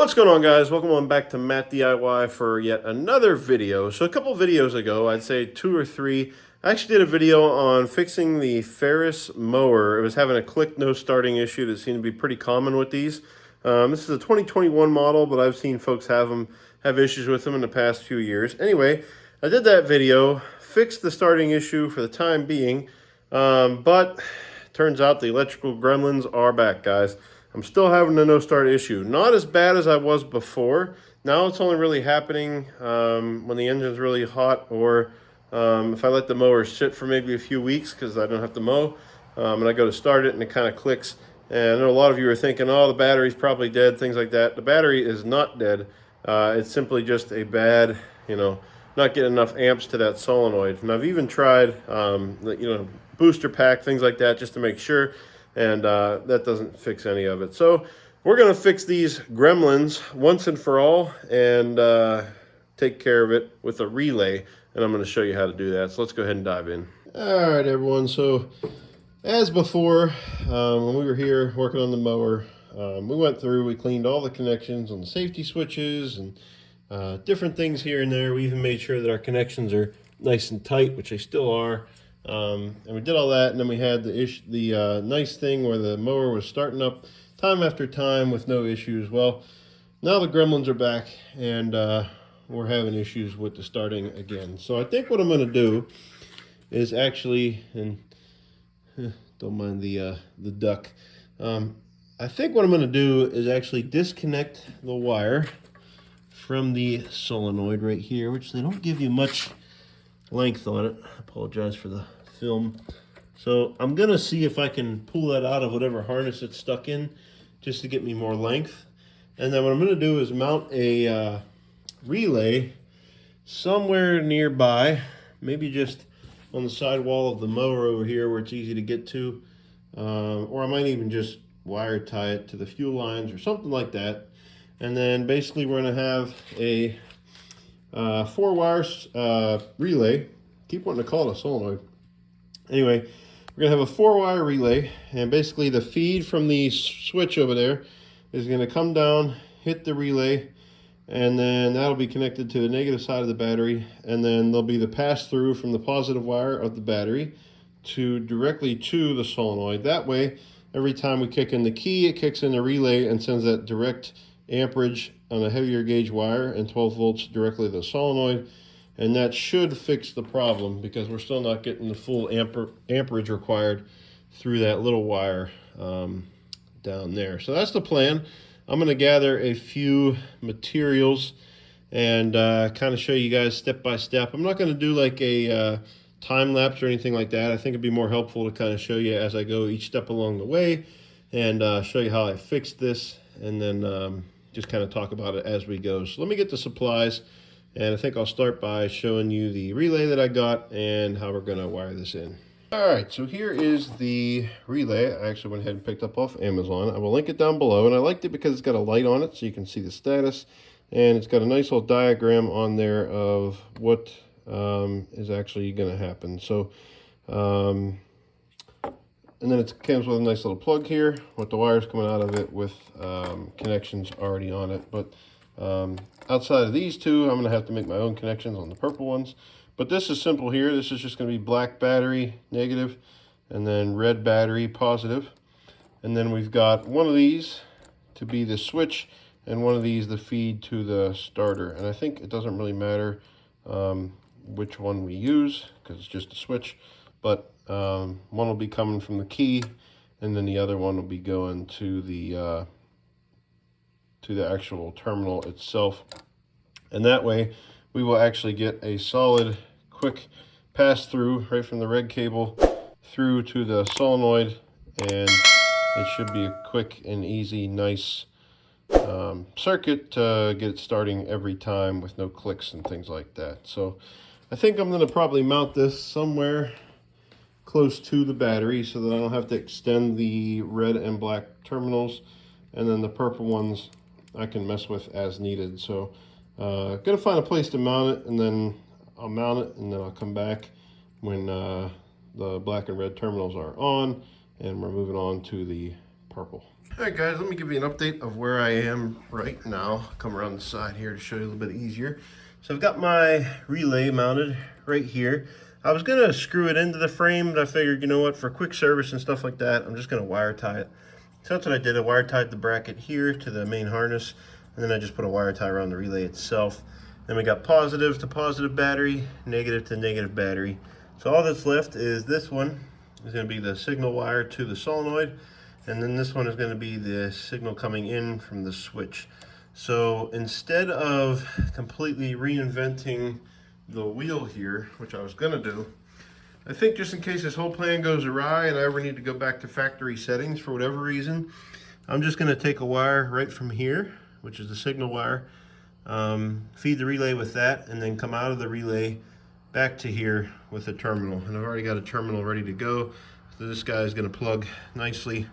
What's going on, guys? Welcome on back to Matt DIY for yet another video. So a couple videos ago, I'd say 2 or 3, I actually did a video on fixing the Ferris mower. It was having a click no starting issue that seemed to be pretty common with these. This is a 2021 model, but I've seen folks have issues with them in the past few years. Anyway, I did that video, fixed the starting issue for the time being, but turns out the electrical gremlins are back, guys. I'm still having a no start issue. Not as bad as I was before. Now it's only really happening when the engine's really hot, or if I let the mower sit for maybe a few weeks because I don't have to mow, and I go to start it and it kind of clicks. And I know a lot of you are thinking, oh, the battery's probably dead, things like that. The battery is not dead. It's simply just a bad, not getting enough amps to that solenoid. And I've even tried, booster pack, things like that, just to make sure. And that doesn't fix any of it. So we're going to fix these gremlins once and for all and take care of it with a relay. And I'm going to show you how to do that. So let's go ahead and dive in. All right, everyone. So as before, when we were here working on the mower, we cleaned all the connections on the safety switches and different things here and there. We even made sure that our connections are nice and tight, which they still are. And we did all that, and then we had the nice thing where the mower was starting up time after time with no issues. Well, now the gremlins are back, and we're having issues with the starting again. So I think what I'm going to do is actually, and don't mind the duck. I think what I'm going to do is actually disconnect the wire from the solenoid right here, which they don't give you much length on it. I apologize for the film. So I'm gonna see if I can pull that out of whatever harness it's stuck in, just to get me more length. And then what I'm gonna do is mount a relay somewhere nearby, maybe just on the side wall of the mower over here where it's easy to get to, or I might even just wire tie it to the fuel lines or something like that. And then basically we're gonna have a 4-wire relay. Keep wanting to call it a solenoid. Anyway, we're gonna have a 4-wire relay, and basically the feed from the switch over there is gonna come down, hit the relay, and then that'll be connected to the negative side of the battery, and then there'll be the pass through from the positive wire of the battery directly to the solenoid. That way, every time we kick in the key, it kicks in the relay and sends that direct amperage on a heavier gauge wire and 12 volts directly to the solenoid, and that should fix the problem because we're still not getting the full amperage required through that little wire down there. So that's the plan. I'm going to gather a few materials and kind of show you guys step by step. I'm not going to do like a time lapse or anything like that. I think it'd be more helpful to kind of show you as I go each step along the way and show you how I fixed this, and then just kind of talk about it as we go. So let me get the supplies, and I think I'll start by showing you the relay that I got and how we're going to wire this in. All right, so here is the relay I actually went ahead and picked up off Amazon. I will link it down below, and I liked it because it's got a light on it so you can see the status, and it's got a nice little diagram on there of what is actually going to happen. So and then it comes with a nice little plug here with the wires coming out of it with connections already on it. But outside of these two, I'm going to have to make my own connections on the purple ones. But this is simple here. This is just going to be black battery, negative, and then red battery, positive. And then we've got one of these to be the switch, and one of these the feed to the starter. And I think it doesn't really matter which one we use because it's just a switch. But one will be coming from the key, and then the other one will be going to the actual terminal itself. And that way we will actually get a solid, quick pass through right from the red cable through to the solenoid, and it should be a quick and easy, nice circuit to get it starting every time with no clicks and things like that. So I think I'm going to probably mount this somewhere close to the battery so that I don't have to extend the red and black terminals, and then the purple ones I can mess with as needed. So gonna find a place to mount it, and then I'll mount it, and then I'll come back when the black and red terminals are on and we're moving on to the purple. All right, guys, let me give you an update of where I am right now. Come around the side here to show you a little bit easier. So I've got my relay mounted right here. I was gonna screw it into the frame, but I figured, you know what, for quick service and stuff like that, I'm just gonna wire tie it. So that's what I did. I wire tied the bracket here to the main harness, and then I just put a wire tie around the relay itself. Then we got positive to positive battery, negative to negative battery. So all that's left is this one is gonna be the signal wire to the solenoid, and then this one is going to be the signal coming in from the switch. So instead of completely reinventing the wheel here, which I was going to do, I think just in case this whole plan goes awry and I ever need to go back to factory settings for whatever reason, I'm just going to take a wire right from here, which is the signal wire, feed the relay with that, and then come out of the relay back to here with a terminal. And I've already got a terminal ready to go. So this guy is going to plug nicely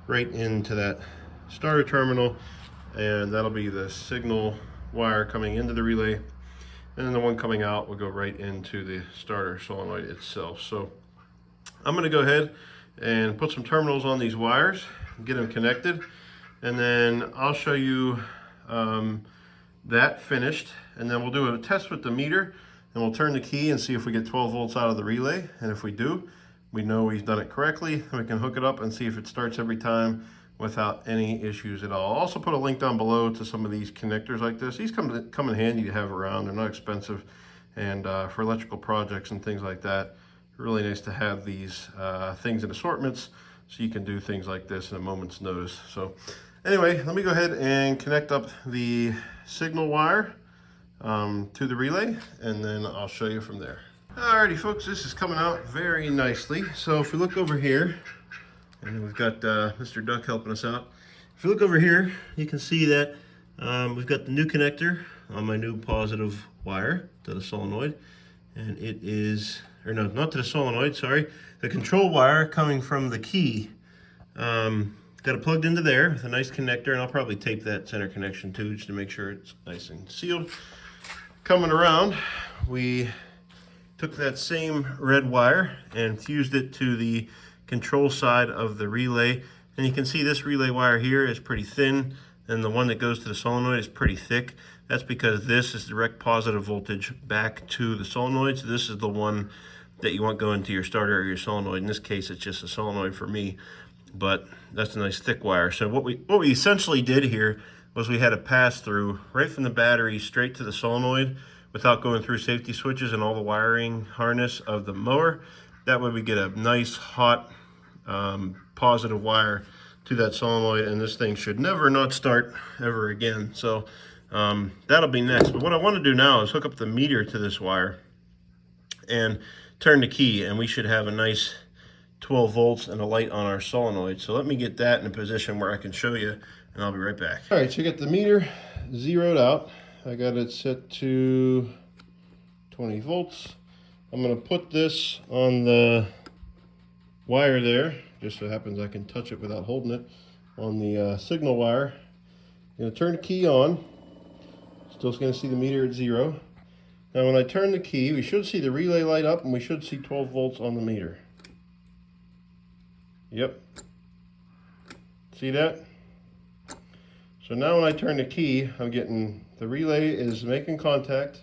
right into that starter terminal, and that'll be the signal wire coming into the relay, and then the one coming out will go right into the starter solenoid itself. So I'm going to go ahead and put some terminals on these wires, get them connected, and then I'll show you that finished, and then we'll do a test with the meter, and we'll turn the key and see if we get 12 volts out of the relay, and if we do, we know we've done it correctly. We can hook it up and see if it starts every time without any issues at all. I'll also put a link down below to some of these connectors like this. These come in handy to have around. They're not expensive, and for electrical projects and things like that, really nice to have these things in assortments so you can do things like this in a moment's notice. So anyway, let me go ahead and connect up the signal wire to the relay, and then I'll show you from there. Alrighty folks, this is coming out very nicely. So if we look over here, and we've got Mr. Duck helping us out. If you look over here, you can see that we've got the new connector on my new positive wire to the solenoid. And it is, or no, not to the solenoid, sorry. The control wire coming from the key. Got it plugged into there with a nice connector, and I'll probably tape that center connection too, just to make sure it's nice and sealed. Coming around, we took that same red wire and fused it to the control side of the relay. And you can see this relay wire here is pretty thin, and the one that goes to the solenoid is pretty thick. That's because this is direct positive voltage back to the solenoid. So this is the one that you want going to your starter or your solenoid. In this case, it's just a solenoid for me, but that's a nice thick wire. So what we essentially did here was we had a pass through right from the battery straight to the solenoid without going through safety switches and all the wiring harness of the mower. That way we get a nice hot positive wire to that solenoid, and this thing should never not start ever again. So that'll be next. But what I want to do now is hook up the meter to this wire and turn the key, and we should have a nice 12 volts and a light on our solenoid. So let me get that in a position where I can show you, and I'll be right back. All right, so you got the meter zeroed out. I got it set to 20 volts. I'm going to put this on the wire there, just so it happens I can touch it without holding it, on the signal wire. I'm going to turn the key on. Still going to see the meter at 0. Now when I turn the key, we should see the relay light up, and we should see 12 volts on the meter. Yep. See that? So now when I turn the key, I'm getting, the relay is making contact.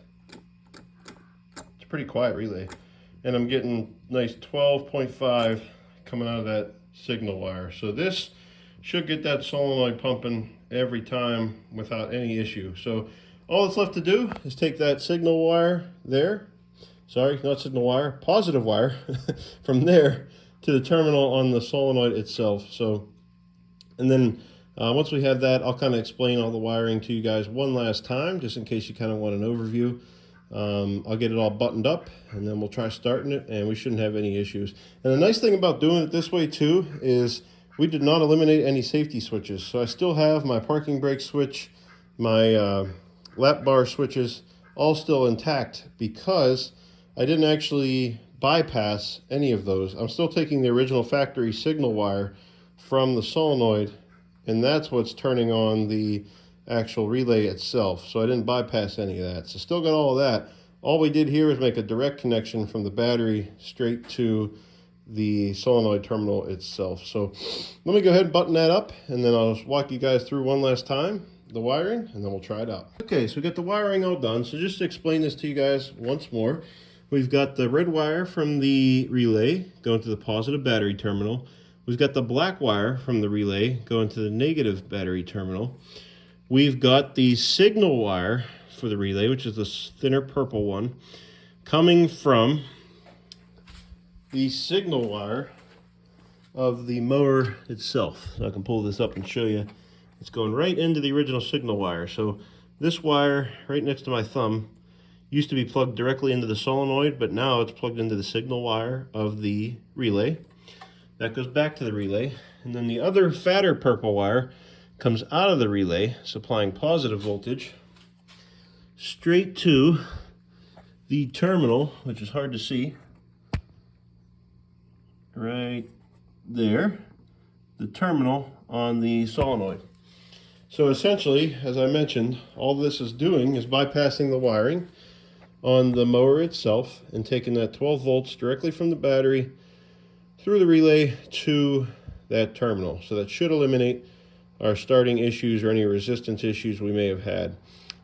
It's a pretty quiet relay. And I'm getting nice 12.5 coming out of that signal wire. So this should get that solenoid pumping every time without any issue. So all that's left to do is take that signal wire there, sorry, not signal wire, positive wire, from there to the terminal on the solenoid itself. So, and then once we have that, I'll kind of explain all the wiring to you guys one last time, just in case you kind of want an overview. I'll get it all buttoned up, and then we'll try starting it, and we shouldn't have any issues. And the nice thing about doing it this way too is we did not eliminate any safety switches. So I still have my parking brake switch, my lap bar switches, all still intact, because I didn't actually bypass any of those. I'm still taking the original factory signal wire from the solenoid, and that's what's turning on the actual relay itself. So I didn't bypass any of that. So still got all of that. All we did here is make a direct connection from the battery straight to the solenoid terminal itself. So let me go ahead and button that up, and then I'll walk you guys through one last time the wiring, and then we'll try it out. Okay, so we got the wiring all done. So just to explain this to you guys once more, we've got the red wire from the relay going to the positive battery terminal. We've got the black wire from the relay going to the negative battery terminal. We've got the signal wire for the relay, which is the thinner purple one, coming from the signal wire of the mower itself. So I can pull this up and show you. It's going right into the original signal wire. So this wire right next to my thumb used to be plugged directly into the solenoid, but now it's plugged into the signal wire of the relay. That goes back to the relay. And then the other fatter purple wire comes out of the relay, supplying positive voltage straight to the terminal, which is hard to see, right there, the terminal on the solenoid. So essentially, as I mentioned, all this is doing is bypassing the wiring on the mower itself and taking that 12 volts directly from the battery through the relay to that terminal. So that should eliminate our starting issues or any resistance issues we may have had.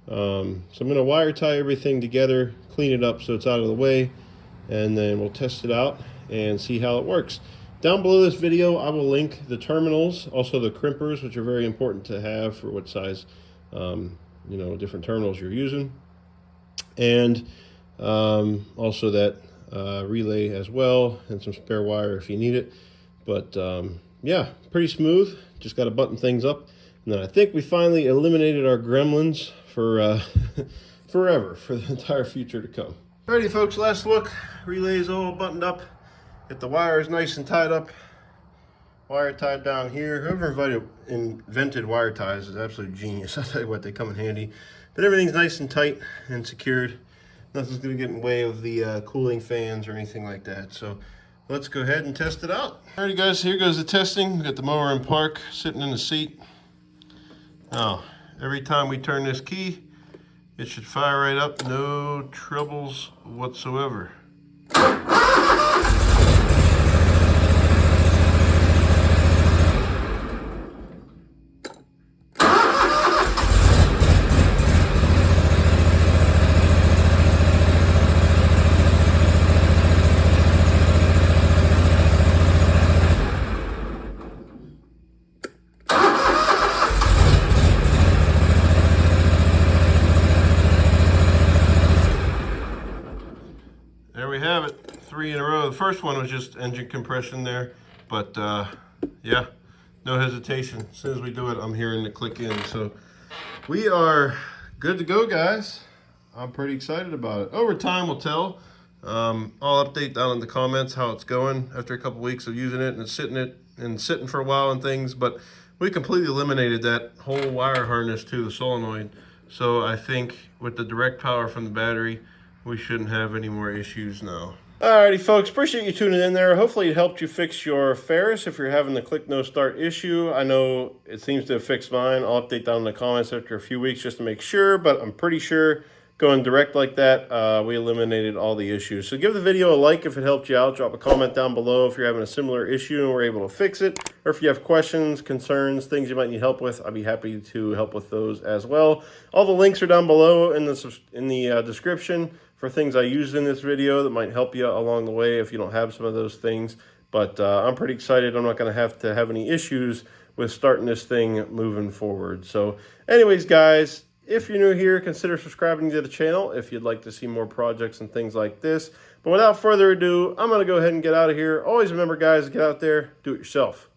So I'm going to wire tie everything together, clean it up so it's out of the way, and then we'll test it out and see how it works. Down below this video, I will link the terminals, also the crimpers, which are very important to have for what size, different terminals you're using, and also that relay as well, and some spare wire if you need it. But yeah, pretty smooth. Just got to button things up, and then I think we finally eliminated our gremlins for forever, for the entire future to come. Alrighty, folks, last look. Relay is all buttoned up. Get the wires nice and tied up. Wire tied down here. Whoever invented wire ties is absolute genius. I'll tell you what, they come in handy. But everything's nice and tight and secured. Nothing's going to get in the way of the cooling fans or anything like that. So let's go ahead and test it out. Alrighty, guys, here goes the testing. We got the mower in park, sitting in the seat. Now, every time we turn this key, it should fire right up. No troubles whatsoever. There we have it, 3 in a row. The first one was just engine compression there, but yeah, no hesitation. As soon as we do it, I'm hearing the click in. So we are good to go, guys. I'm pretty excited about it. Over time, we'll tell. I'll update down in the comments how it's going after a couple weeks of using it and sitting for a while and things. But we completely eliminated that whole wire harness to the solenoid. So I think with the direct power from the battery, we shouldn't have any more issues now. Alrighty, folks, appreciate you tuning in there. Hopefully it helped you fix your Ferris if you're having the click no start issue. I know it seems to have fixed mine. I'll update down in the comments after a few weeks just to make sure, but I'm pretty sure going direct like that, we eliminated all the issues. So give the video a like if it helped you out. Drop a comment down below if you're having a similar issue and we're able to fix it. Or if you have questions, concerns, things you might need help with, I'd be happy to help with those as well. All the links are down below in the description for things I used in this video that might help you along the way if you don't have some of those things. But I'm pretty excited. I'm not going to have any issues with starting this thing moving forward. So anyways, guys, if you're new here, consider subscribing to the channel if you'd like to see more projects and things like this. But without further ado, I'm going to go ahead and get out of here. Always remember, guys, get out there, do it yourself.